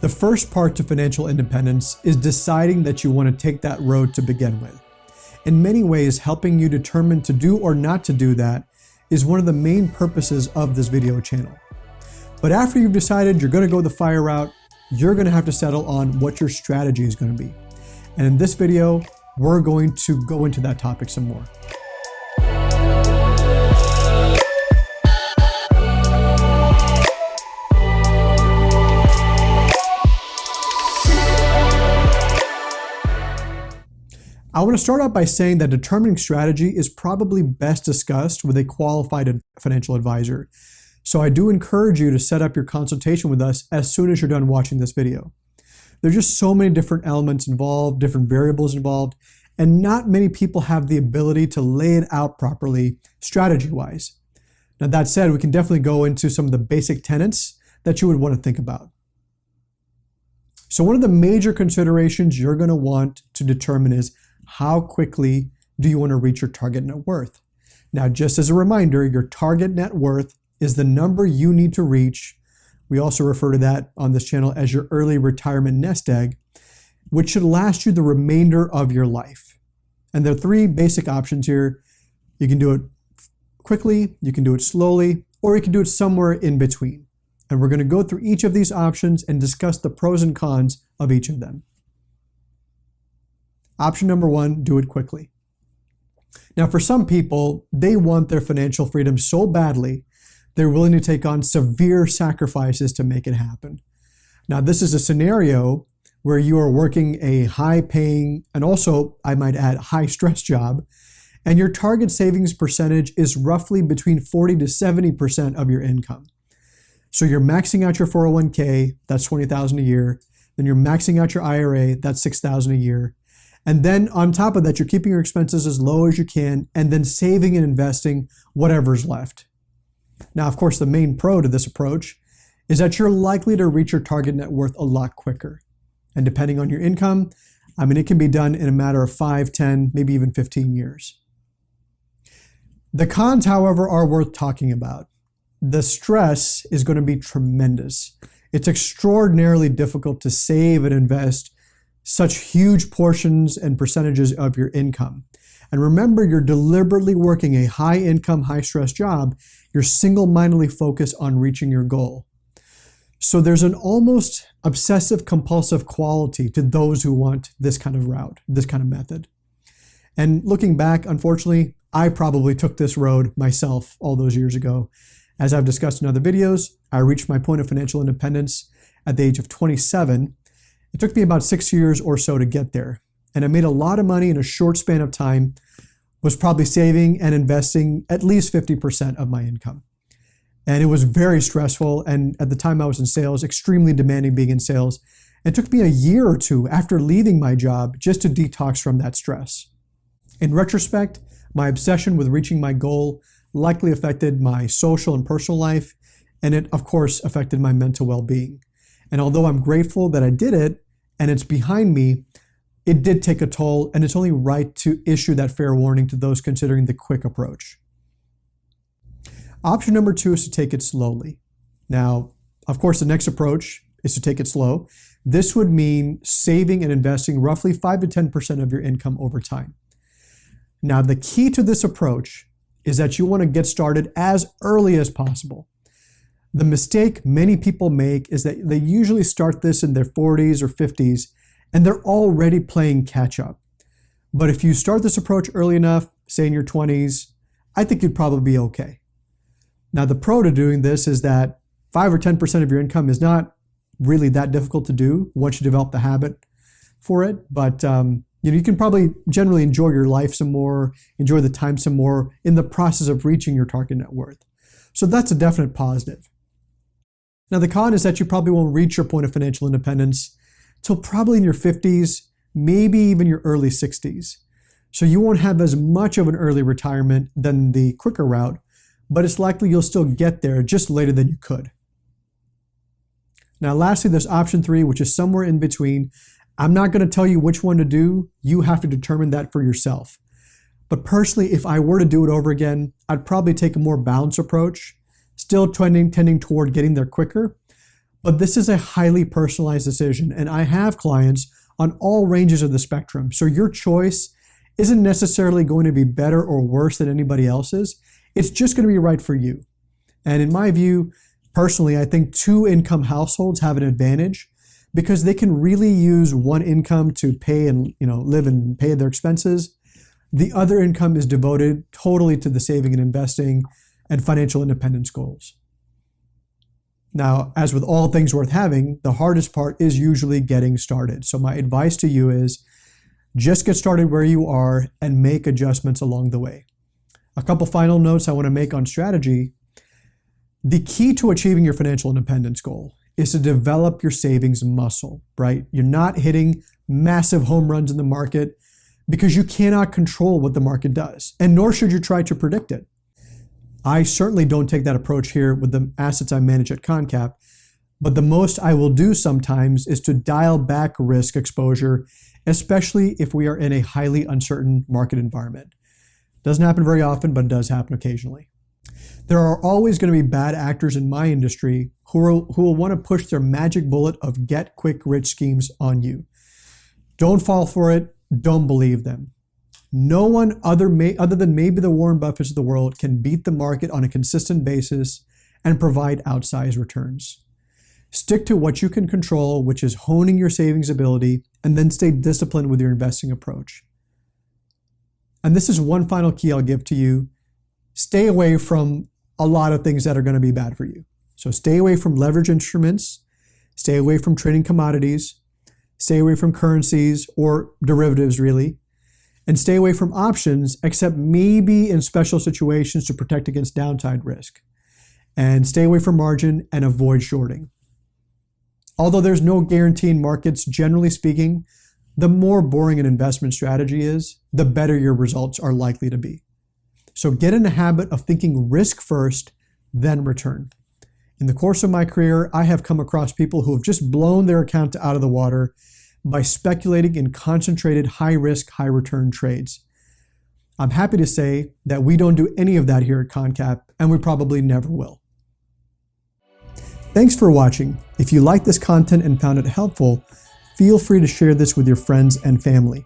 The first part to financial independence is deciding that you want to take that road to begin with. In many ways, helping you determine to do or not to do that is one of the main purposes of this video channel. But after you've decided you're going to go the FIRE route, you're going to have to settle on what your strategy is going to be. And in this video, we're going to go into that topic some more. I want to start out by saying that determining strategy is probably best discussed with a qualified financial advisor. So I do encourage you to set up your consultation with us as soon as you're done watching this video. There's just so many different elements involved, different variables involved, and not many people have the ability to lay it out properly strategy-wise. Now that said, we can definitely go into some of the basic tenets that you would want to think about. So one of the major considerations you're going to want to determine is how quickly do you want to reach your target net worth? Now, just as a reminder, your target net worth is the number you need to reach. We also refer to that on this channel as your early retirement nest egg, which should last you the remainder of your life. And there are three basic options here. You can do it quickly, you can do it slowly, or you can do it somewhere in between. And we're going to go through each of these options and discuss the pros and cons of each of them. Option number one, do it quickly. Now, for some people, they want their financial freedom so badly, they're willing to take on severe sacrifices to make it happen. Now, this is a scenario where you are working a high-paying, and also, I might add, high-stress job, and your target savings percentage is roughly between 40 to 70% of your income. So you're maxing out your 401k, that's $20,000 a year. Then you're maxing out your IRA, that's $6,000 a year. And then on top of that, you're keeping your expenses as low as you can and then saving and investing whatever's left. Now, of course, the main pro to this approach is that you're likely to reach your target net worth a lot quicker. And depending on your income, it can be done in a matter of 5, 10, maybe even 15 years. The cons, however, are worth talking about. The stress is going to be tremendous. It's extraordinarily difficult to save and invest such huge portions and percentages of your income. And remember, you're deliberately working a high-income, high-stress job. You're single-mindedly focused on reaching your goal. So there's an almost obsessive-compulsive quality to those who want this kind of route, this kind of method. And looking back, unfortunately, I probably took this road myself all those years ago. As I've discussed in other videos, I reached my point of financial independence at the age of 27. It took me about 6 years or so to get there. And I made a lot of money in a short span of time, was probably saving and investing at least 50% of my income. And it was very stressful. And at the time I was in sales, extremely demanding being in sales. It took me a year or two after leaving my job just to detox from that stress. In retrospect, my obsession with reaching my goal likely affected my social and personal life. And it, of course, affected my mental well-being. And although I'm grateful that I did it, and it's behind me, it did take a toll, and it's only right to issue that fair warning to those considering the quick approach. Option number two is to take it slowly. Now, of course, the next approach is to take it slow. This would mean saving and investing roughly 5 to 10% of your income over time. Now, the key to this approach is that you want to get started as early as possible. The mistake many people make is that they usually start this in their 40s or 50s, and they're already playing catch up. But if you start this approach early enough, say in your 20s, I think you'd probably be okay. Now, the pro to doing this is that 5 or 10% of your income is not really that difficult to do once you develop the habit for it. But you can probably generally enjoy your life some more, enjoy the time some more in the process of reaching your target net worth. So that's a definite positive. Now, the con is that you probably won't reach your point of financial independence till probably in your 50s, maybe even your early 60s. So you won't have as much of an early retirement than the quicker route, but it's likely you'll still get there just later than you could. Now, lastly, there's option three, which is somewhere in between. I'm not going to tell you which one to do. You have to determine that for yourself. But personally, if I were to do it over again, I'd probably take a more balanced approach, still tending toward getting there quicker, But this is a highly personalized decision, and I have clients on all ranges of the spectrum. So your choice isn't necessarily going to be better or worse than anybody else's. It's just going to be right for you. And in my view, personally, I think 2-income households have an advantage because they can really use one income to pay and live and pay their expenses. The other income is devoted totally to the saving and investing and financial independence goals. Now, as with all things worth having, the hardest part is usually getting started. So my advice to you is just get started where you are and make adjustments along the way. A couple final notes I want to make on strategy. The key to achieving your financial independence goal is to develop your savings muscle, right? You're not hitting massive home runs in the market because you cannot control what the market does, and nor should you try to predict it. I certainly don't take that approach here with the assets I manage at ConCap, but the most I will do sometimes is to dial back risk exposure, especially if we are in a highly uncertain market environment. Doesn't happen very often, but it does happen occasionally. There are always going to be bad actors in my industry who will want to push their magic bullet of get-quick-rich schemes on you. Don't fall for it. Don't believe them. No one other than maybe the Warren Buffetts of the world can beat the market on a consistent basis and provide outsized returns. Stick to what you can control, which is honing your savings ability, and then stay disciplined with your investing approach. And this is one final key I'll give to you. Stay away from a lot of things that are going to be bad for you. So stay away from leverage instruments, stay away from trading commodities, stay away from currencies or derivatives really, and stay away from options except maybe in special situations to protect against downside risk. And stay away from margin and avoid shorting. Although there's no guarantee in markets, generally speaking, the more boring an investment strategy is, the better your results are likely to be. So get in the habit of thinking risk first, then return. In the course of my career, I have come across people who have just blown their account out of the water by speculating in concentrated high-risk, high-return trades. I'm happy to say that we don't do any of that here at ConCap, and we probably never will. Thanks for watching. If you like this content and found it helpful, feel free to share this with your friends and family.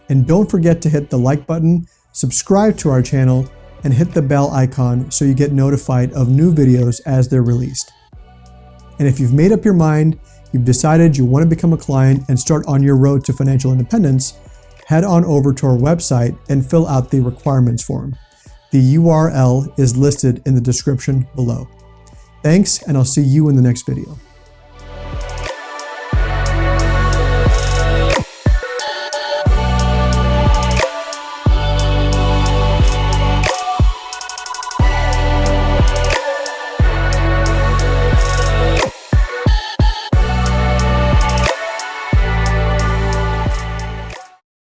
And don't forget to hit the like button, subscribe to our channel, and hit the bell icon so you get notified of new videos as they're released. And if you've made up your mind, you've decided you want to become a client and start on your road to financial independence, head on over to our website and fill out the requirements form. The URL is listed in the description below. Thanks, and I'll see you in the next video.